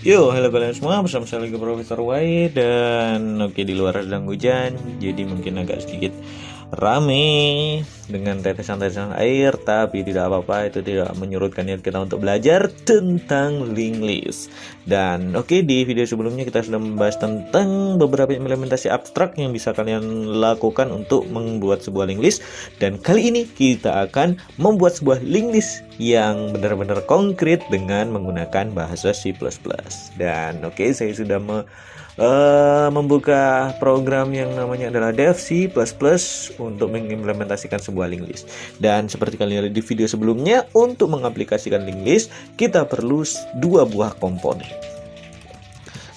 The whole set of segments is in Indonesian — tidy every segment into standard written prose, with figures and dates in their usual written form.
Yo, halo kalian semua, bersama saya lagi Profesor Y. Dan oke, di luar sedang hujan, jadi mungkin agak sedikit rame dengan tetesan-tetesan air, tapi tidak apa-apa, itu tidak menyurutkan niat kita untuk belajar tentang link list. Dan oke, di video sebelumnya kita sudah membahas tentang beberapa implementasi abstrak yang bisa kalian lakukan untuk membuat sebuah link list. Dan kali ini kita akan membuat sebuah link list yang benar-benar konkret dengan menggunakan bahasa C++. Dan oke, saya sudah membuka program yang namanya adalah dev C++ untuk mengimplementasikan sebuah link list. Dan seperti kalian lihat di video sebelumnya, untuk mengaplikasikan link list kita perlu dua buah komponen.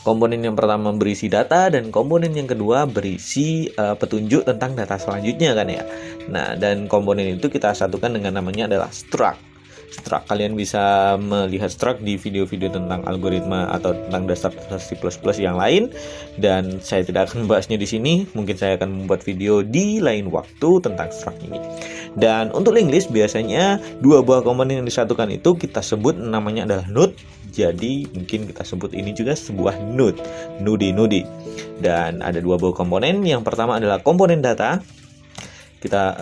Komponen yang pertama berisi data dan komponen yang kedua berisi petunjuk tentang data selanjutnya kan ya. Nah, dan komponen itu kita satukan dengan namanya adalah struct. Kalian bisa melihat struct di video-video tentang algoritma atau tentang dasar C++ yang lain, dan saya tidak akan membahasnya di sini. Mungkin saya akan membuat video di lain waktu tentang struct ini. Dan untuk link list biasanya dua buah komponen yang disatukan itu kita sebut namanya adalah node. Jadi mungkin kita sebut ini juga sebuah node. Dan ada dua buah komponen. Yang pertama adalah komponen data. Kita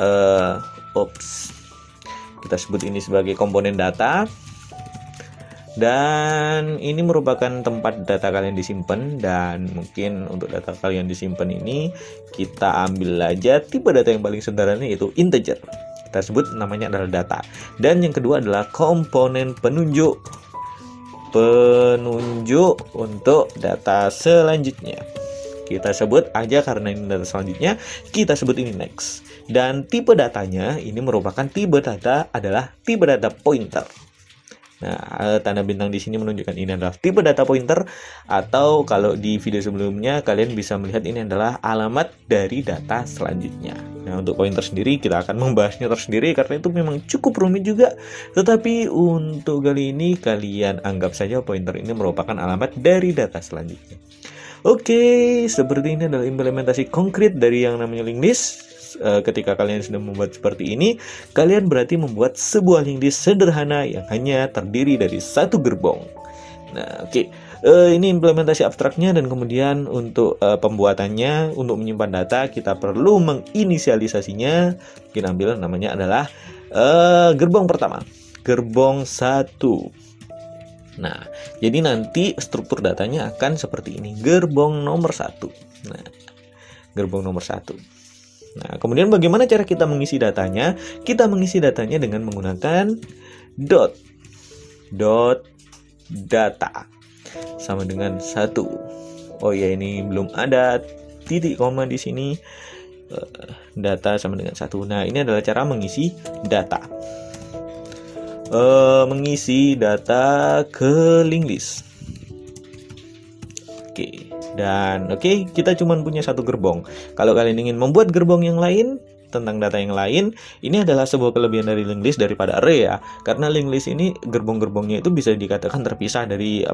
sebut ini sebagai komponen data. Dan ini merupakan tempat data kalian disimpan. Dan mungkin untuk data kalian disimpan ini kita ambil aja tipe data yang paling sederhana, yaitu integer. Kita sebut namanya adalah data. Dan yang kedua adalah komponen penunjuk untuk data selanjutnya. Kita sebut aja karena ini data selanjutnya, kita sebut ini next. Dan tipe datanya ini merupakan tipe data adalah tipe data pointer. Nah, tanda bintang di sini menunjukkan ini adalah tipe data pointer, atau kalau di video sebelumnya kalian bisa melihat ini adalah alamat dari data selanjutnya. Nah, untuk pointer sendiri kita akan membahasnya tersendiri karena itu memang cukup rumit juga. Tetapi untuk kali ini kalian anggap saja pointer ini merupakan alamat dari data selanjutnya. Oke, seperti ini adalah implementasi konkret dari yang namanya link list. Ketika kalian sudah membuat seperti ini, kalian berarti membuat sebuah link list sederhana yang hanya terdiri dari satu gerbong. Nah, oke. Ini implementasi abstraknya, dan kemudian untuk pembuatannya, untuk menyimpan data kita perlu menginisialisasinya. Kita ambil namanya adalah gerbong pertama, gerbong 1. Nah, jadi nanti struktur datanya akan seperti ini, gerbong nomor 1. Nah, gerbong nomor 1. Nah, kemudian bagaimana cara kita mengisi datanya? Kita mengisi datanya dengan menggunakan dot data sama dengan 1. Oh ya, ini belum ada titik koma di sini. Data sama dengan 1. Nah, ini adalah cara mengisi data. Mengisi data ke link list. Oke. Dan oke, kita cuma punya satu gerbong. Kalau kalian ingin membuat gerbong yang lain tentang data yang lain, ini adalah sebuah kelebihan dari link list daripada array ya. Karena link list ini gerbong-gerbongnya itu bisa dikatakan terpisah dari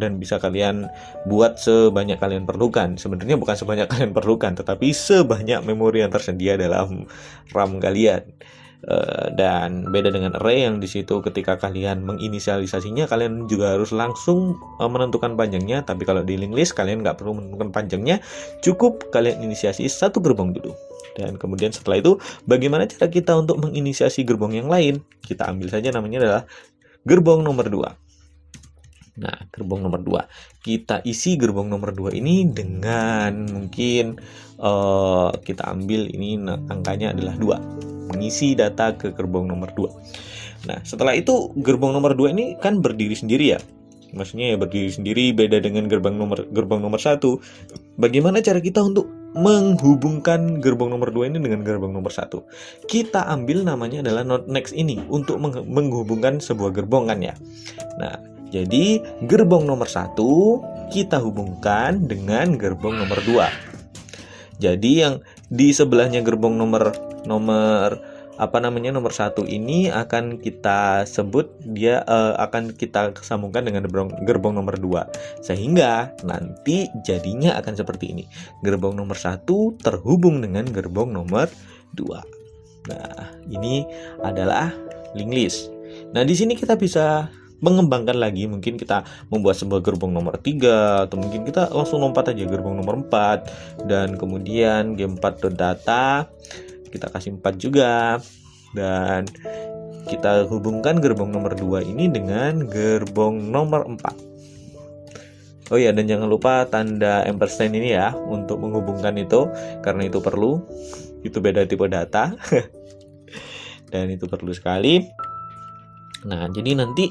dan bisa kalian buat sebanyak kalian perlukan. Sebenarnya bukan sebanyak kalian perlukan, tetapi sebanyak memori yang tersedia dalam RAM kalian. Dan beda dengan array yang di situ ketika kalian menginisialisasinya kalian juga harus langsung menentukan panjangnya. Tapi kalau di link list kalian nggak perlu menentukan panjangnya, cukup kalian inisiasi satu gerbong dulu. Dan kemudian setelah itu bagaimana cara kita untuk menginisiasi gerbong yang lain? Kita ambil saja namanya adalah gerbong nomor 2. Nah, gerbong nomor 2, kita isi gerbong nomor 2 ini dengan mungkin kita ambil ini angkanya adalah 2. Mengisi data ke gerbong nomor 2. Nah, setelah itu gerbong nomor 2 ini kan berdiri sendiri ya. Maksudnya ya berdiri sendiri, beda dengan gerbong nomor 1. Bagaimana cara kita untuk menghubungkan gerbong nomor 2 ini dengan gerbong nomor 1? Kita ambil namanya adalah node next ini untuk menghubungkan sebuah gerbong kan ya. Nah, jadi gerbong nomor 1 kita hubungkan dengan gerbong nomor 2. Jadi yang di sebelahnya gerbong nomor 1 ini akan kita sebut dia akan kita sambungkan dengan gerbong nomor 2, sehingga nanti jadinya akan seperti ini. Gerbong nomor 1 terhubung dengan gerbong nomor 2. Nah, ini adalah link list. Nah, di sini kita bisa mengembangkan lagi, mungkin kita membuat sebuah gerbong nomor 3, atau mungkin kita langsung lompat aja gerbong nomor 4, dan kemudian game4.data kita kasih 4 juga, dan kita hubungkan gerbong nomor 2 ini dengan gerbong nomor 4. Oh ya, dan jangan lupa tanda ampersand ini ya untuk menghubungkan itu, karena itu perlu. Itu beda tipe data. Dan itu perlu sekali. Nah, jadi nanti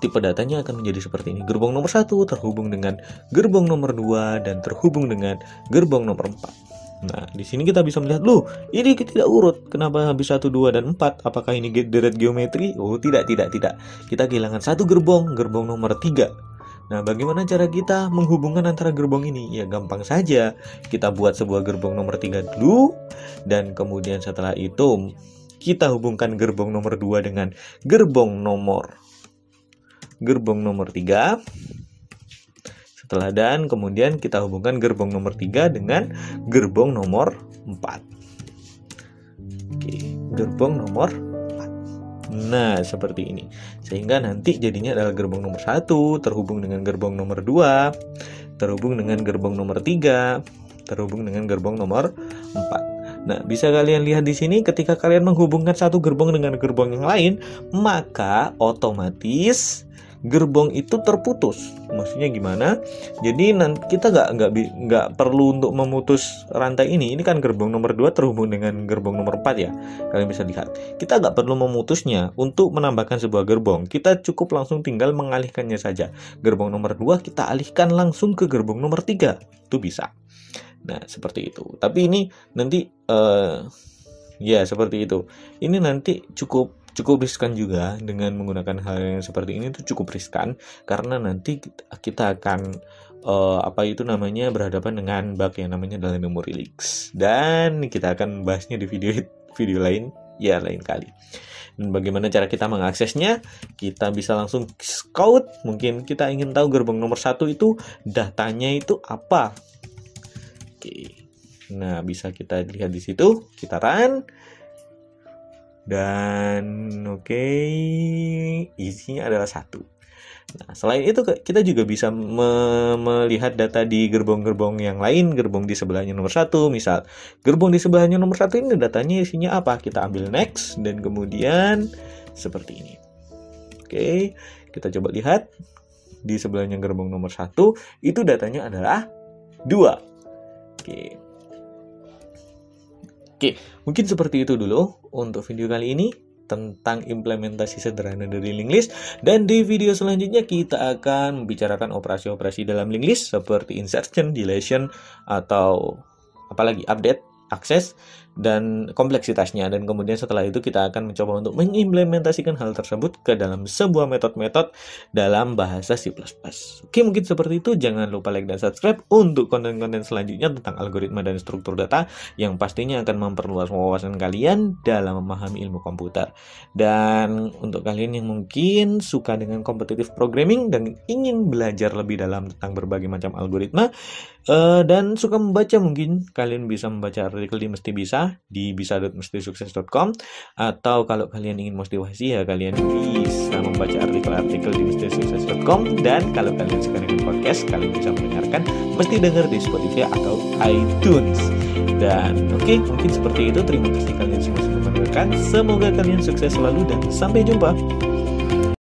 tipe datanya akan menjadi seperti ini. Gerbong nomor 1 terhubung dengan gerbong nomor 2 dan terhubung dengan gerbong nomor 4. Nah, di sini kita bisa melihat, loh, ini tidak urut. Kenapa habis 1, 2, dan 4? Apakah ini deret geometri? Oh, tidak. Kita kehilangan satu gerbong nomor 3. Nah, bagaimana cara kita menghubungkan antara gerbong ini? Ya, gampang saja. Kita buat sebuah gerbong nomor 3 dulu, dan kemudian setelah itu kita hubungkan gerbong nomor 2 dengan gerbong nomor 3. Setelah dan kemudian kita hubungkan gerbong nomor 3 dengan gerbong nomor 4. Oke, gerbong nomor 4. Nah, seperti ini. Sehingga nanti jadinya adalah gerbong nomor 1 terhubung dengan gerbong nomor 2, terhubung dengan gerbong nomor 3, terhubung dengan gerbong nomor 4. Nah, bisa kalian lihat di sini ketika kalian menghubungkan satu gerbong dengan gerbong yang lain, maka otomatis gerbong itu terputus. Maksudnya gimana? Jadi kita nggak perlu untuk memutus rantai ini. Ini kan gerbong nomor 2 terhubung dengan gerbong nomor 4 ya. Kalian bisa lihat. Kita nggak perlu memutusnya untuk menambahkan sebuah gerbong. Kita cukup langsung tinggal mengalihkannya saja. Gerbong nomor 2 kita alihkan langsung ke gerbong nomor 3. Itu bisa. Nah, seperti itu. Tapi ini nanti ya seperti itu. Ini nanti cukup riskan juga dengan menggunakan hal yang seperti ini. Itu cukup riskan karena nanti kita akan berhadapan dengan bug yang namanya adalah memory leaks, dan kita akan membahasnya di video lain kali. Dan bagaimana cara kita mengaksesnya? Kita bisa langsung scout. Mungkin kita ingin tahu gerbong nomor 1 itu datanya itu apa. Oke. Nah, bisa kita lihat di situ. Kita run. Dan isinya adalah 1. Nah, selain itu kita juga bisa melihat data di gerbong-gerbong yang lain, gerbong di sebelahnya nomor 1. Misal, gerbong di sebelahnya nomor 1 ini datanya isinya apa? Kita ambil next, dan kemudian seperti ini. Oke, kita coba lihat. Di sebelahnya gerbong nomor 1, itu datanya adalah 2. Oke, mungkin seperti itu dulu untuk video kali ini tentang implementasi sederhana dari linked list. Dan di video selanjutnya kita akan membicarakan operasi-operasi dalam linked list seperti insertion, deletion, atau apalagi update, akses, dan kompleksitasnya. Dan kemudian setelah itu kita akan mencoba untuk mengimplementasikan hal tersebut ke dalam sebuah metode-metode dalam bahasa C++. Oke, mungkin seperti itu. Jangan lupa like dan subscribe untuk konten-konten selanjutnya tentang algoritma dan struktur data yang pastinya akan memperluas wawasan kalian dalam memahami ilmu komputer. Dan untuk kalian yang mungkin suka dengan competitive programming dan ingin belajar lebih dalam tentang berbagai macam algoritma, dan suka membaca, mungkin kalian bisa membaca artikel di Mesti Bisa di bisa.mestisukses.com, atau kalau kalian ingin motivasi ya kalian bisa membaca artikel-artikel di mestisukses.com. Dan kalau kalian suka dengan podcast, kalian bisa mendengarkan Mesti Dengar di Spotify atau iTunes. Dan mungkin seperti itu. Terima kasih kalian semua sudah mendengarkan. Semoga kalian sukses selalu dan sampai jumpa.